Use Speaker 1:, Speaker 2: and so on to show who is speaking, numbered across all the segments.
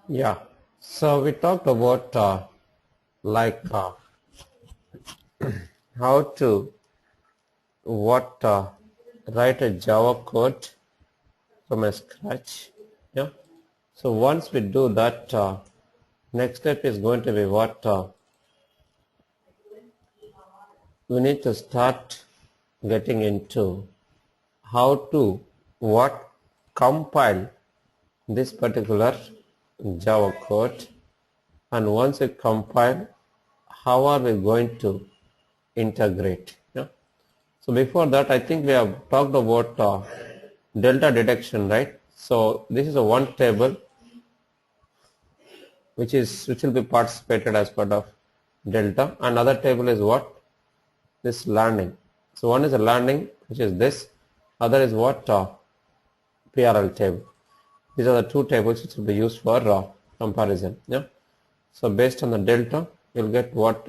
Speaker 1: Yeah. So we talked about like how to write a Java code from a scratch. Yeah. So once we do that, next step is going to be we need to start getting into how to compile this particular Java code, and once it compiled, how are we going to integrate? Yeah. So before that, I think we have talked about delta detection, right? So this is a one table which will be participated as part of delta. Another table is what? This landing. So one is a landing, which is this. Other is what? PRL table. These are the two tables which will be used for comparison. Yeah. So based on the delta, you'll get what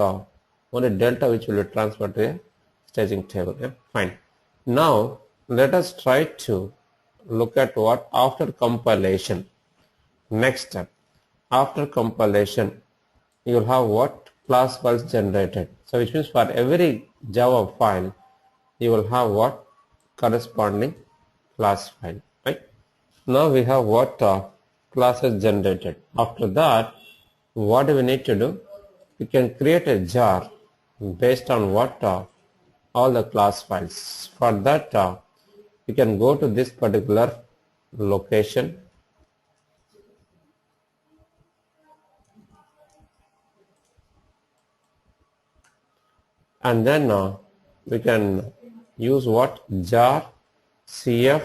Speaker 1: only delta which will be transferred to a staging table. Yeah. Fine. Now let us try to look at what after compilation. Next step. After compilation, you'll have what? Class files generated. So which means for every Java file, you will have what? Corresponding class file. Right? Now we have what classes generated. After that, what do we need to do? We can create a jar based on what all the class files. For that, we can go to this particular location. And then we can use what? Jar cf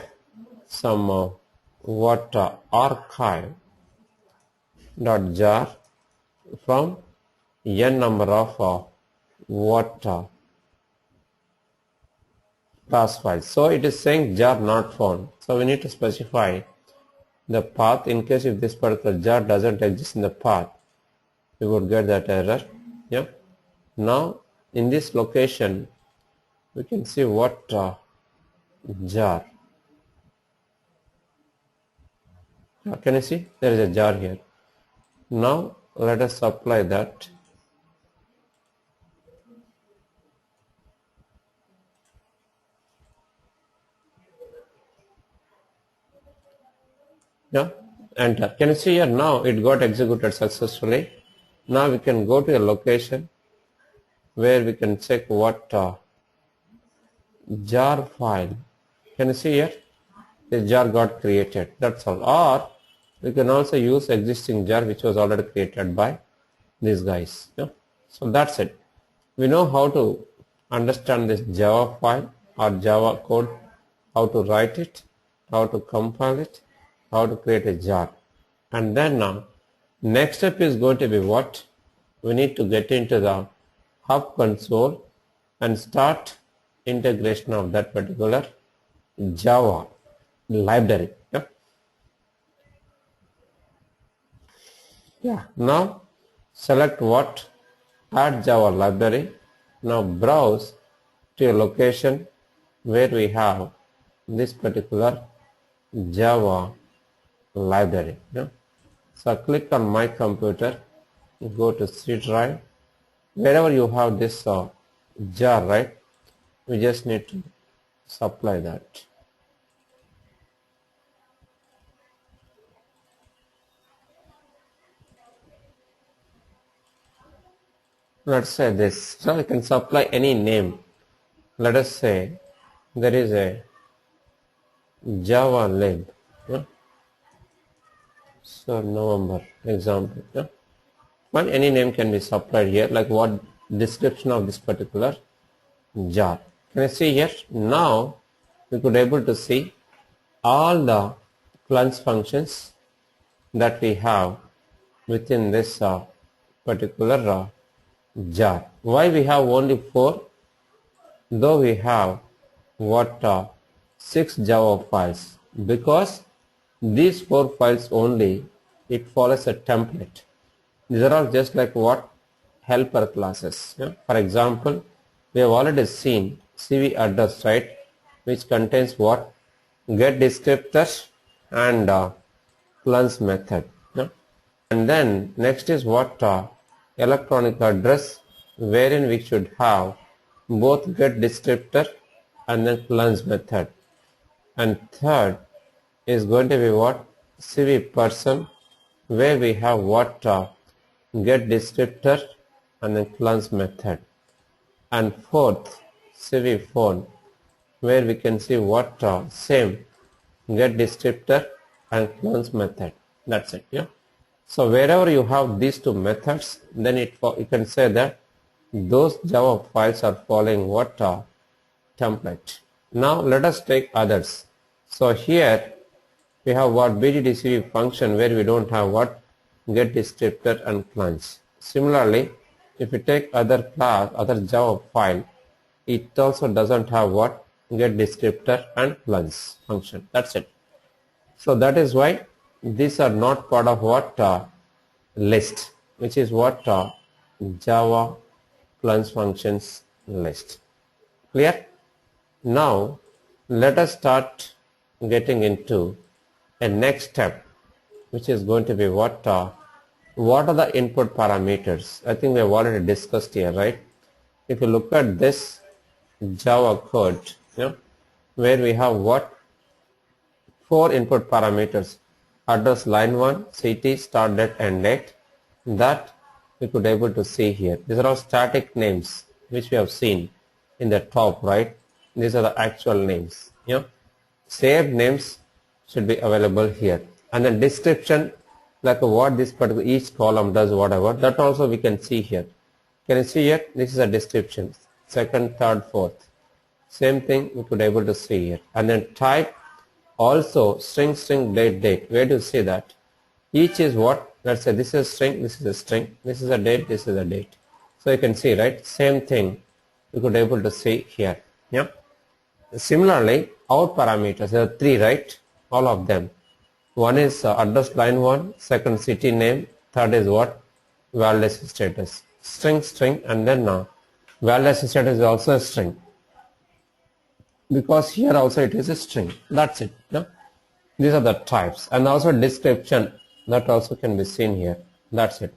Speaker 1: some archive dot jar from n number of class files. So it is saying jar not found. So we need to specify the path in case if this particular jar doesn't exist in the path, we would get that error. Yeah. Now in this location, we can see what jar. Can you see? There is a jar here. Now let us apply that. Yeah, enter. Can you see here? Now it got executed successfully. Now we can go to a location where we can check what jar file. Can you see here? The jar got created. That's all. Or we can also use existing jar which was already created by these guys. Yeah. So that's it. We know how to understand this Java file or Java code, how to write it, how to compile it, how to create a jar. And then now, next step is going to be what? We need to get into the Hub console and start integration of that particular Java library. Yeah. Yeah. Now select what? Add Java library. Now browse to a location where we have this particular Java library. Yeah. So click on my computer, go to C drive. Wherever you have this jar, right? We just need to supply that. Let's say this. So we can supply any name. Let us say there is a Java lib. Yeah? So November example. Yeah? Well, any name can be supplied here, like what description of this particular jar. Can you see here? Now we could able to see all the clunch functions that we have within this particular jar. Why we have only 4? Though we have what 6 Java files, because these 4 files only, it follows a template. These are all just like what? Helper classes. Yeah? For example, we have already seen CV address, right, which contains what? Get descriptors and cleanse method. Yeah? And then next is what electronic address, wherein we should have both get descriptor and then cleanse method. And third is going to be what CV person, where we have what get descriptor and then cleanse method. And fourth, CV phone, where we can see what same get descriptor and cleanse method. That's it. Yeah. So wherever you have these two methods, then you can say that those Java files are following what template. Now let us take others. So here we have what BDDCV function, where we don't have what get descriptor and cleanse. Similarly, if you take other class, other Java file, it also doesn't have what get descriptor and cleanse function. That's it. So that is why these are not part of what list, which is what Java cleanse functions list. Clear? Now let us start getting into a next step, which is going to be what are the input parameters. I think we have already discussed here, right? If you look at this Java code, where we have what 4 input parameters: address line 1, CT, start date, end date, that we could able to see here. These are all static names which we have seen in the top, right? These are the actual names. Saved names should be available here, and then description, like what this particular each column does, whatever, that also we can see here. Can you see here? This is a description, second, third, fourth. Same thing we could able to see here. And then type also string, date. Where do you see that? Each is what? Let's say this is string, this is a string, this is a date, this is a date. So you can see, right? Same thing you could able to see here. Yeah. Similarly, out parameters, there are 3, right? All of them. One is address line 1, second city name, third is what? Validation status. String, and then validation status is also a string, because here also it is a string. That's it. Yeah? These are the types, and also description, that also can be seen here. That's it.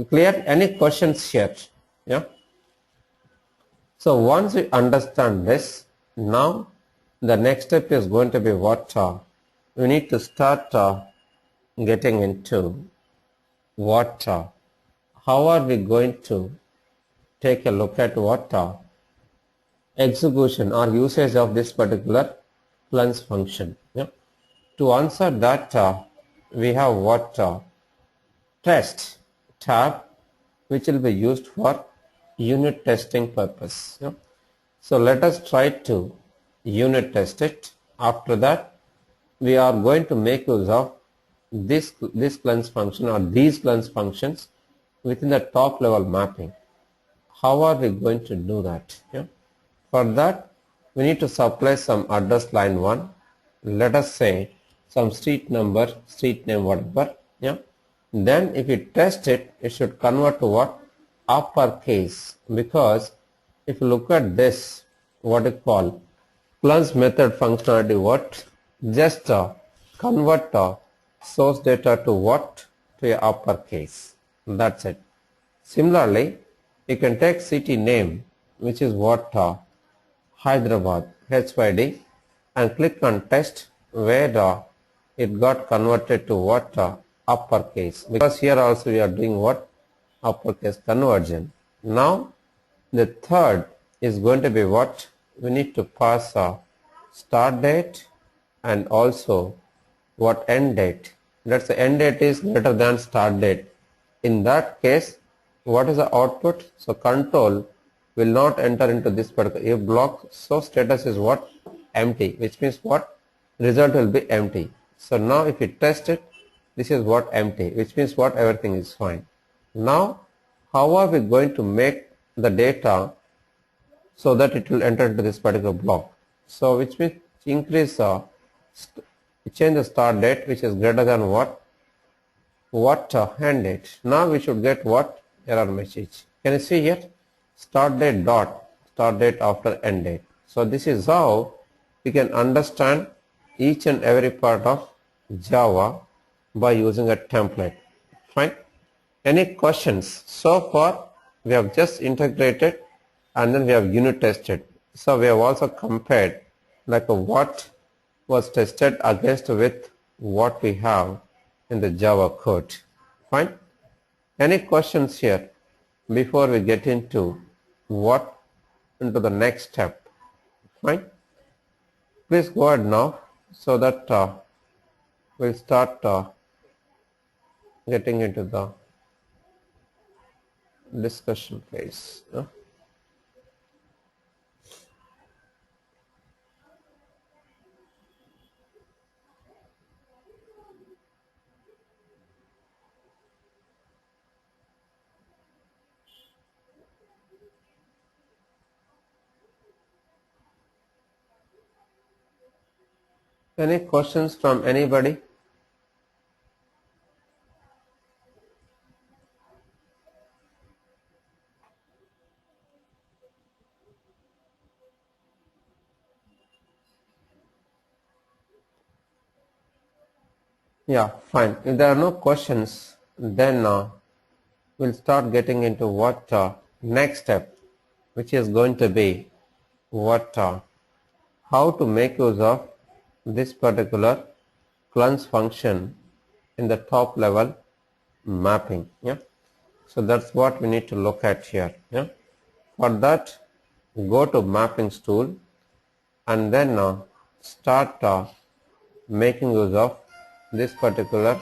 Speaker 1: Clear? Any questions here? Yeah. So once we understand this, now the next step is going to be what we need to start getting into what how are we going to take a look at what execution or usage of this particular cleanse function. Yeah. To answer that, we have what test tab, which will be used for unit testing purpose. Yeah. So let us try to unit test it. After that, we are going to make use of this cleanse function or these cleanse functions within the top level mapping. How are we going to do that? Yeah. For that, we need to supply some address line 1. Let us say some street number, street name, whatever. Yeah. Then if you test it, it should convert to what? Uppercase. Because if you look at this, what it call cleanse method functionality, what? Just convert source data to what? To a uppercase. That's it. Similarly, you can take city name, which is what Hyderabad, HYD, and click on test, where it got converted to what uppercase, because here also we are doing what uppercase conversion. Now the third is going to be what we need to pass start date and also what end date. Let's say end date is greater than start date. In that case, what is the output? So control will not enter into this particular if block. So status is what? Empty, which means what? Result will be empty. So now if we test it, this is what? Empty, which means what? Everything is fine. Now how are we going to make the data so that it will enter into this particular block? So which means increase change the start date, which is greater than what end date. Now we should get what? Error message. Can you see here? Start date dot start date after end date. So this is how we can understand each and every part of Java by using a template. Fine. Any questions? So far we have just integrated and then we have unit tested. So we have also compared like what was tested against with what we have in the Java code. Fine. Any questions here before we get into the next step? Fine. Please go ahead now so that we'll start getting into the discussion phase. Any questions from anybody? Yeah, fine. If there are no questions, then we'll start getting into what next step, which is going to be what how to make use of this particular cleanse function in the top level mapping. Yeah. So that's what we need to look at here. Yeah. For that, go to mappings tool and then start making use of this particular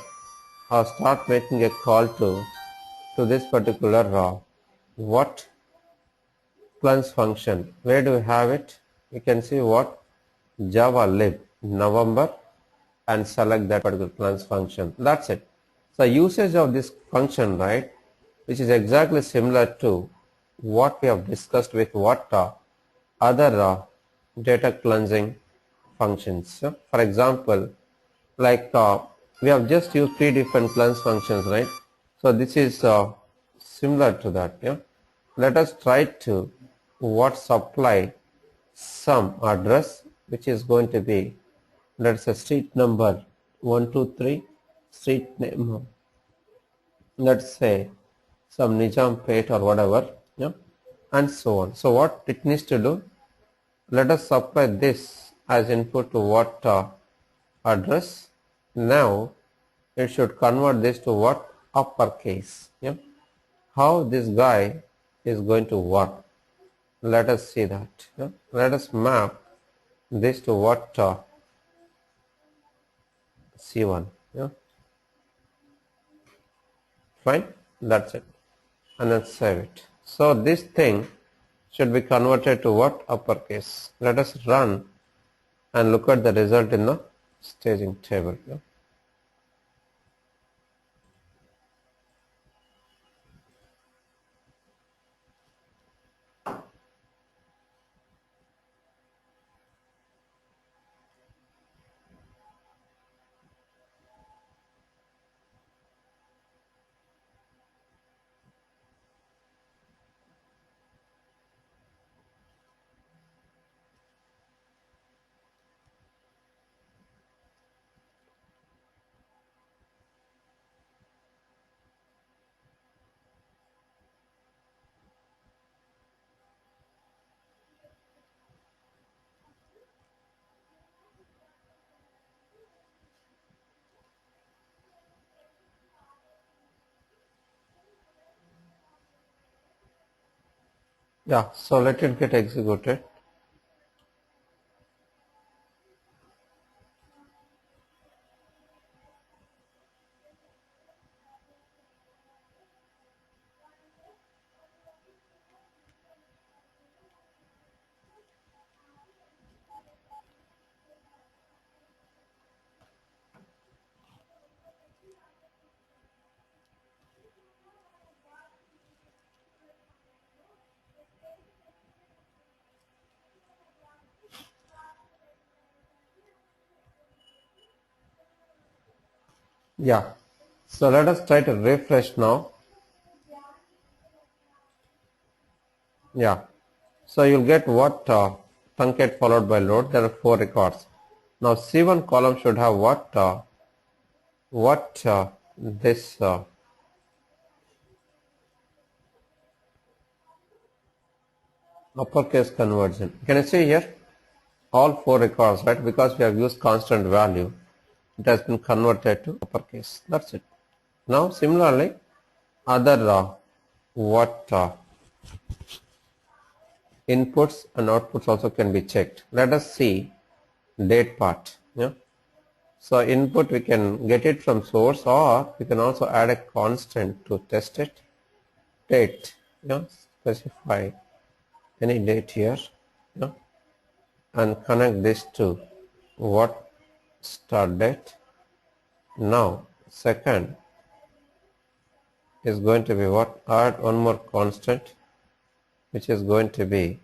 Speaker 1: or start making a call to this particular what cleanse function. Where do we have it? You can see what Java lib November and select that particular cleanse function. That's it. So usage of this function, right, which is exactly similar to what we have discussed with what other data cleansing functions. So for example, like we have just used 3 different cleanse functions, right? So this is similar to that. Yeah. Let us try to what supply some address which is going to be, let's say, street number 123, street name, let's say some Nijampet or whatever, yeah, and so on. So what it needs to do, let us supply this as input to what address. Now it should convert this to what uppercase. Yeah. How this guy is going to work? Let us see that. Yeah. Let us map this to what C1. Yeah. Fine. That's it. And then save it. So this thing should be converted to what uppercase. Let us run and look at the result in the staging table. Yeah. Yeah, so let it get executed. Yeah. So let us try to refresh now. Yeah. So you'll get what truncate followed by load. There are 4 records. Now C1 column should have what what this uppercase conversion. Can you see here all four records, right? Because we have used constant value, it has been converted to uppercase. That's it. Now similarly, other what inputs and outputs also can be checked. Let us see date part. Yeah. So input we can get it from source, or we can also add a constant to test it. Date. Yeah. Specify any date here. Yeah. And connect this to what start date. Now second is going to be what, add one more constant, which is going to be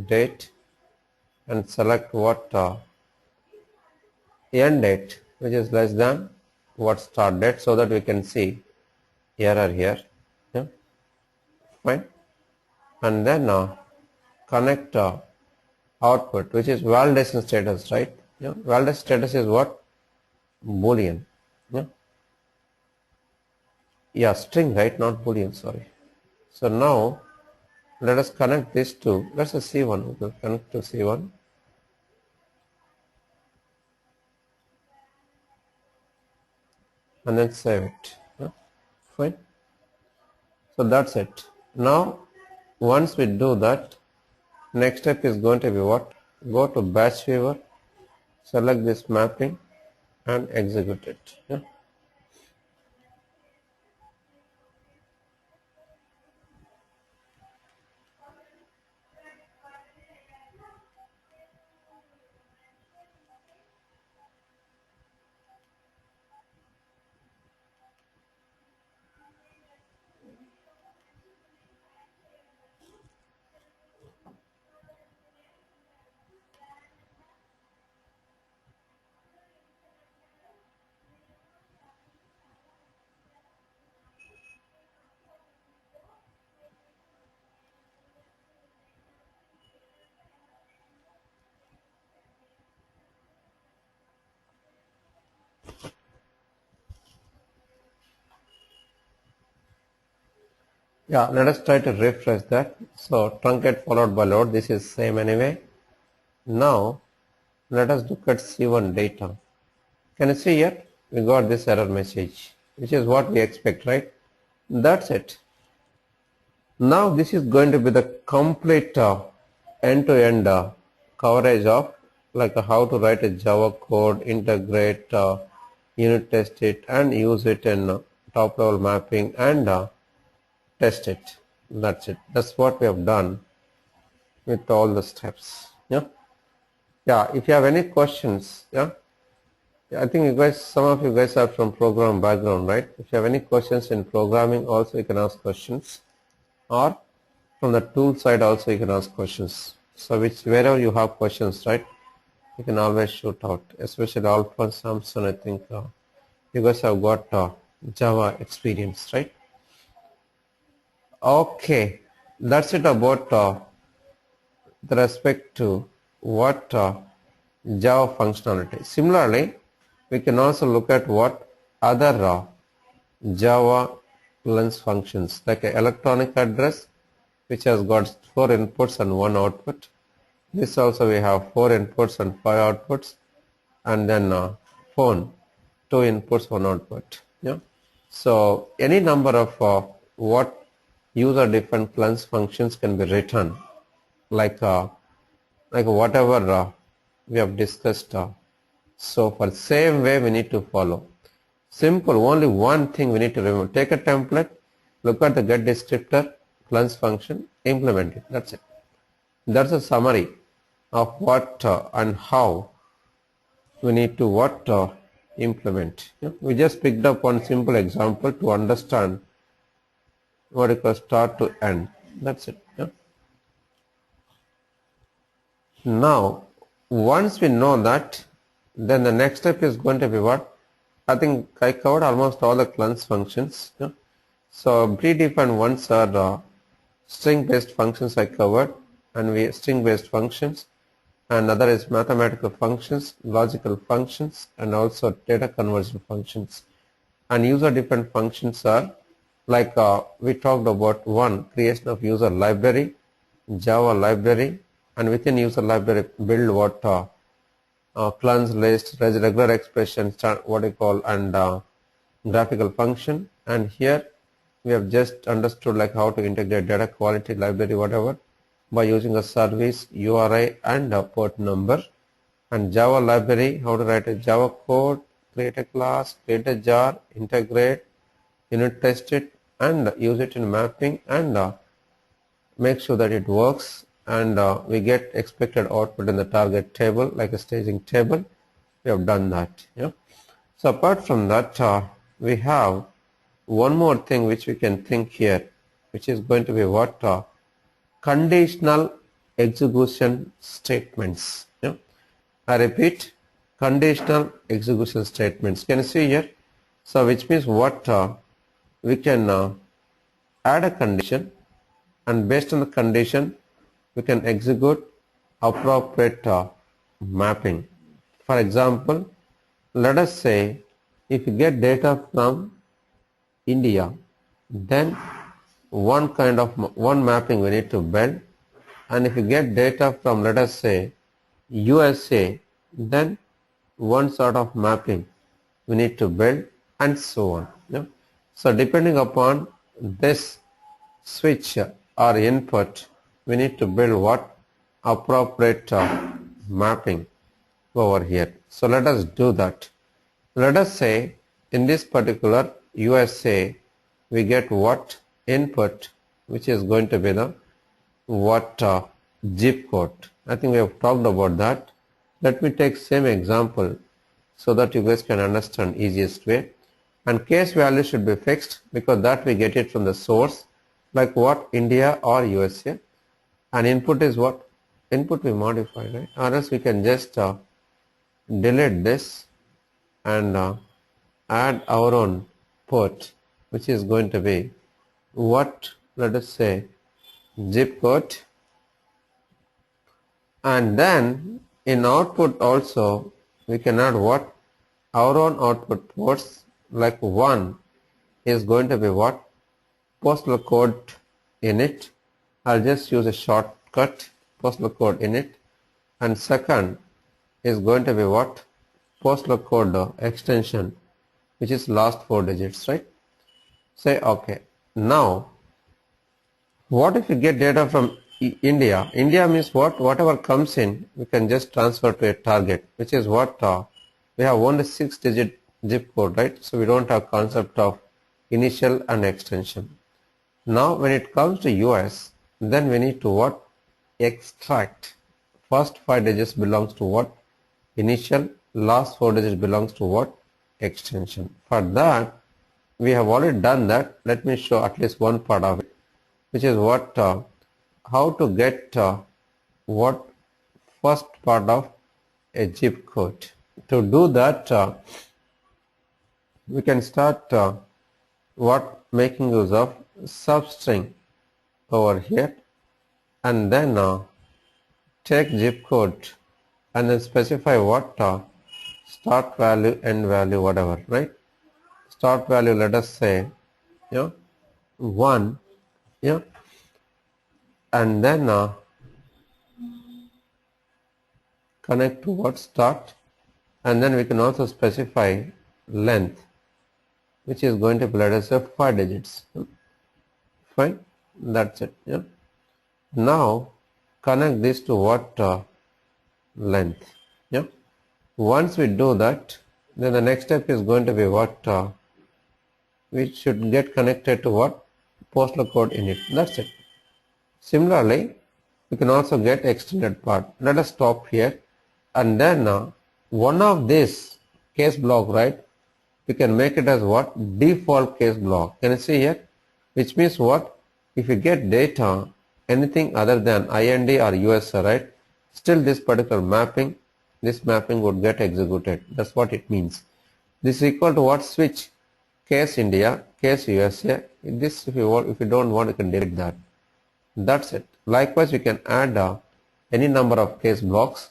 Speaker 1: date, and select what end date, which is less than what start date, so that we can see error here. Yeah, fine. And then connect output, which is validation status, right? Yeah, validation status is what, boolean. Yeah, yeah, string, right? Not boolean, sorry. So now let us connect this to, let's say C1. We will connect to C1. And then save it. Yeah, fine. So that's it. Now once we do that, next step is going to be what? Go to batch viewer, select this mapping and execute it. Yeah. Yeah, let us try to refresh that. So truncate followed by load, this is same anyway. Now let us look at C1 data. Can you see here? We got this error message, which is what we expect, right? That's it. Now this is going to be the complete end-to-end coverage of like how to write a Java code, integrate, unit test it, and use it in top level mapping and test it. That's it. That's what we have done with all the steps. Yeah. Yeah. If you have any questions, yeah. I think you guys, some of you guys are from program background, right? If you have any questions in programming, also you can ask questions, or from the tool side also you can ask questions. So wherever you have questions, right, you can always shoot out. Especially Alpha, Samson, I think you guys have got Java experience, right? Okay, that's it about the respect to what Java functionality. Similarly, we can also look at what other Java lens functions, like an electronic address, which has got 4 inputs and 1 output. This also we have 4 inputs and 5 outputs, and then phone, 2 inputs, 1 output. Yeah. So any number of what user defined lens functions can be written, like whatever we have discussed. So for the same way we need to follow. Simple, only one thing we need to remember. Take a template, look at the get descriptor, lens function, implement it. That's it. That's a summary of what and how we need to implement. Yeah? We just picked up one simple example to understand what it was start to end. That's it. Yeah? Now, once we know that, then the next step is going to be what? I think I covered almost all the lens functions. Yeah? So predefined ones are string-based functions I covered, and string-based functions, and other is mathematical functions, logical functions, and also data conversion functions. And user defined functions are like we talked about one, creation of user library, Java library, and within user library build what cleanse list, regular expression, what you call, and graphical function. And here we have just understood like how to integrate data quality library whatever by using a service URI and a port number. And Java library, how to write a Java code, create a class, create a jar, integrate, unit test it, and use it in mapping, and make sure that it works, and we get expected output in the target table like a staging table. We have done that. Yeah. So apart from that, we have one more thing which we can think here, which is going to be what conditional execution statements. Yeah. I repeat, conditional execution statements. Can you see here? So which means what we can add a condition, and based on the condition we can execute appropriate mapping. For example, let us say if you get data from India, then one mapping we need to build, and if you get data from, let us say, USA, then one sort of mapping we need to build, and so on. Yeah? So depending upon this switch or input, we need to build what appropriate mapping over here. So let us do that. Let us say in this particular USA we get what input, which is going to be the what zip code. I think we have talked about that. Let me take same example so that you guys can understand easiest way. And case value should be fixed because that we get it from the source, like what India or USA. And input is what? Input we modify, right? Or else we can just delete this and add our own port, which is going to be what, let us say, zip code. And then in output also we can add what? Our own output ports, like one is going to be what? Postal code init. I'll just use a shortcut, postal code init. And second is going to be what? Postal code extension, which is last 4 digits, right? Say okay. Now what if you get data from India? India means what? Whatever comes in we can just transfer to a target, which is what we have only 6-digit zip code, right? So we don't have concept of initial and extension. Now when it comes to US, then we need to what? Extract. First 5 digits belongs to what? Initial. Last 4 digits belongs to what? Extension. For that we have already done that. Let me show at least one part of it, which is what how to get what first part of a zip code. To do that we can start what? Making use of substring over here, and then take zip code and then specify what start value, end value, whatever, right? Start value, let us say 1, and then connect to what? Start, and then we can also specify length, which is going to be, let us say, 5 digits. Fine, that's it. Yeah. Now connect this to what? Length. Yeah. Once we do that, then the next step is going to be what? We should get connected to what? Postal code init. That's it. Similarly, we can also get extended part. Let us stop here, and then one of this case block, right? We can make it as what? Default case block. Can you see here? Which means what? If you get data anything other than IND or USA, right? Still this particular mapping, this mapping would get executed. That's what it means. This is equal to what? Switch case India, case USA. This if you don't want, you can delete that. That's it. Likewise, you can add any number of case blocks,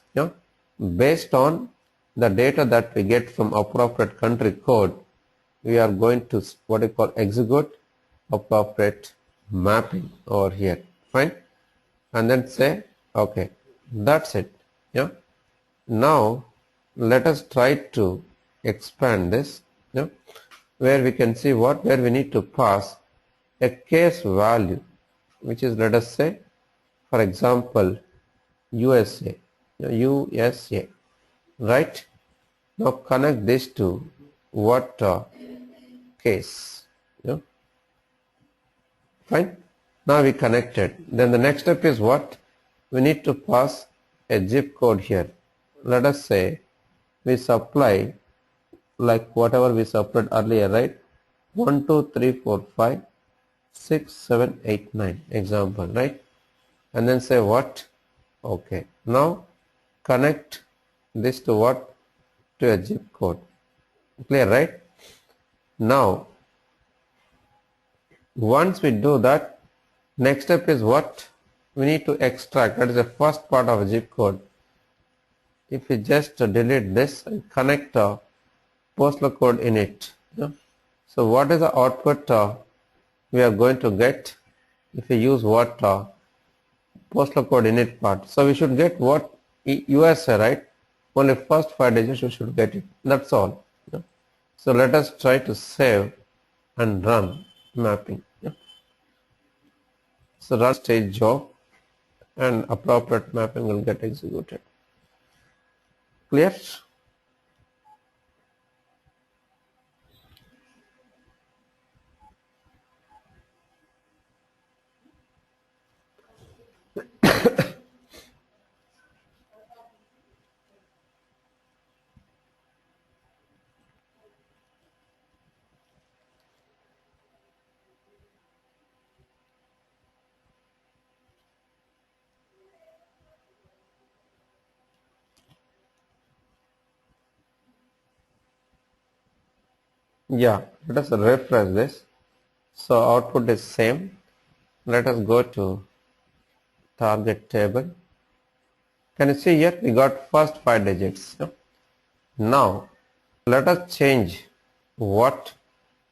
Speaker 1: based on the data that we get from appropriate country code. we are going to what you call execute appropriate mapping over here. Fine. And then say okay. That's it. Yeah. Now let us try to expand this. Yeah. Where we can see where we need to pass a case value, which is, let us say, for example, USA. USA. Right. Now connect this to what case. Yeah. Fine. Now we connected. Then the next step is what? We need to pass a zip code here. Let us say we supply like whatever we supplied earlier, right? 1, 2, 3, 4, 5, 6, 7, 8, 9 example, right? And then say what? Okay. Now connect this to what? To a zip code. Clear, right? Now once we do that, next step is what? We need to extract. That is the first part of zip code. If we just delete this and connect a postal code in it. Yeah. So what is the output we are going to get if we use what postal code init part? So we should get what USA, right? Only first 5 digits we should get it. That's all. Yeah. So let us try to save and run mapping. Yeah. So run stage job and appropriate mapping will get executed. Clear? Yeah, let us refresh this. So output is same. Let us go to target table. Can you see here we got first 5 digits. Yeah? Now let us change what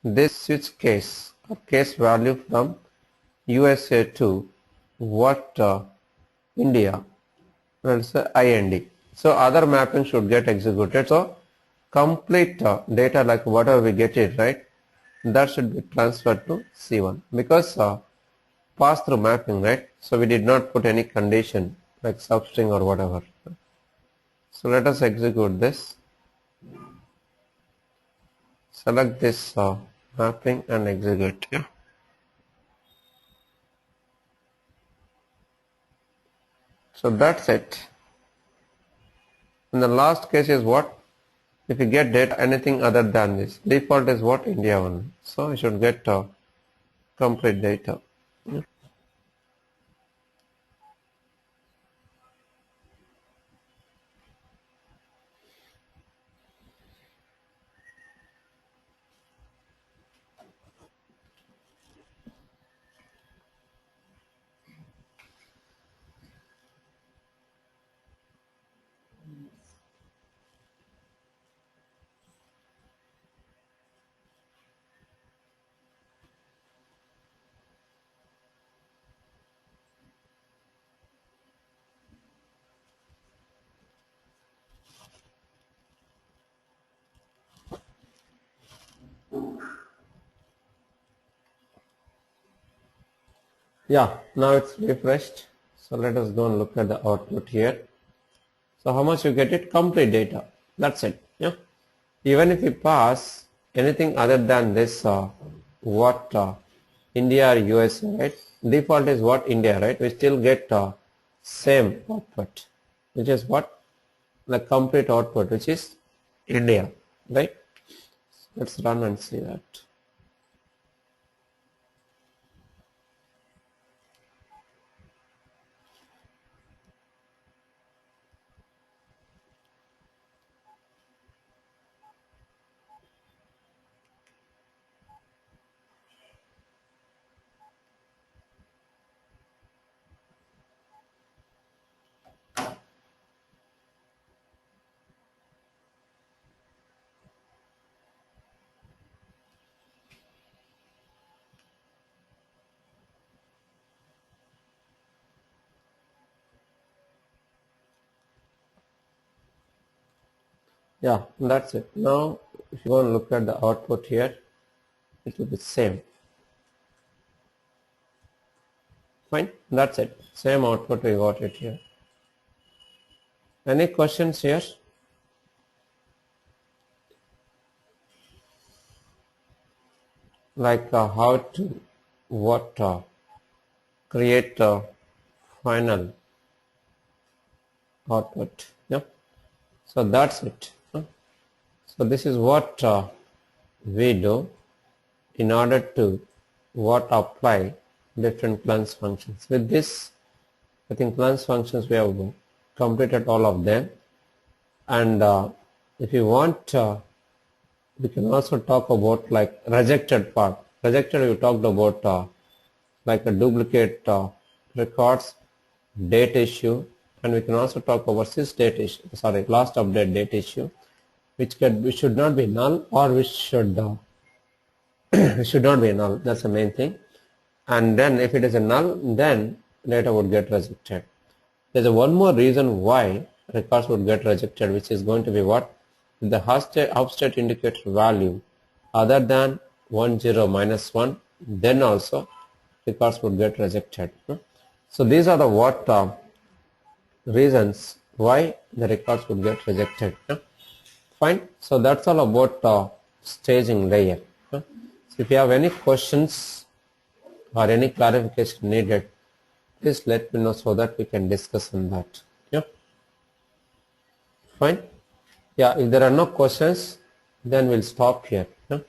Speaker 1: this switch case or case value from USA to what India. Let's say IND. So other mapping should get executed. So complete data like whatever we get it, right, that should be transferred to C1 because pass through mapping, right? So we did not put any condition like substring or whatever. So let us execute this. Select this mapping and execute. Yeah. So that's it. And the last case is what? If you get data anything other than this, default is what? India one. So you should get complete data. Yeah, now it's refreshed. So let us go and look at the output here. So how much you get it? Complete data. That's it. Yeah. Even if you pass anything other than this, what India or USA, right? Default is what? India, right? We still get same output, which is what? The complete output, which is India, right? Let's run and see that. Yeah, that's it. Now, if you want to look at the output here, it will be same. Fine, that's it. Same output we got it here. Any questions here? Like how to what create a final output. Yeah. So that's it. So this is what we do in order to what apply different class functions. With this, I think class functions we have completed all of them. And if you want, we can also talk about like rejected part. Rejected, we talked about like a duplicate records, date issue, and we can also talk about sys date issue. Sorry, last update date issue, which should not be null, or which should it should not be null. That's the main thing. And then if it is a null, then data would get rejected. There's a one more reason why records would get rejected, which is going to be what? The upstate indicator value other than 1 0 minus 1, then also records would get rejected. So these are the what reasons why the records would get rejected. Fine. So that's all about staging layer. So if you have any questions or any clarification needed, please let me know so that we can discuss on that. Yeah. Fine. Yeah. If there are no questions, then we'll stop here. Yeah?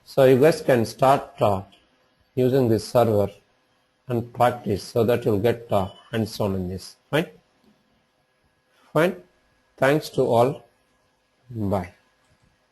Speaker 1: So you guys can start using this server and practice so that you'll get hands-on in this. Fine. Fine. Thanks to all. Bye.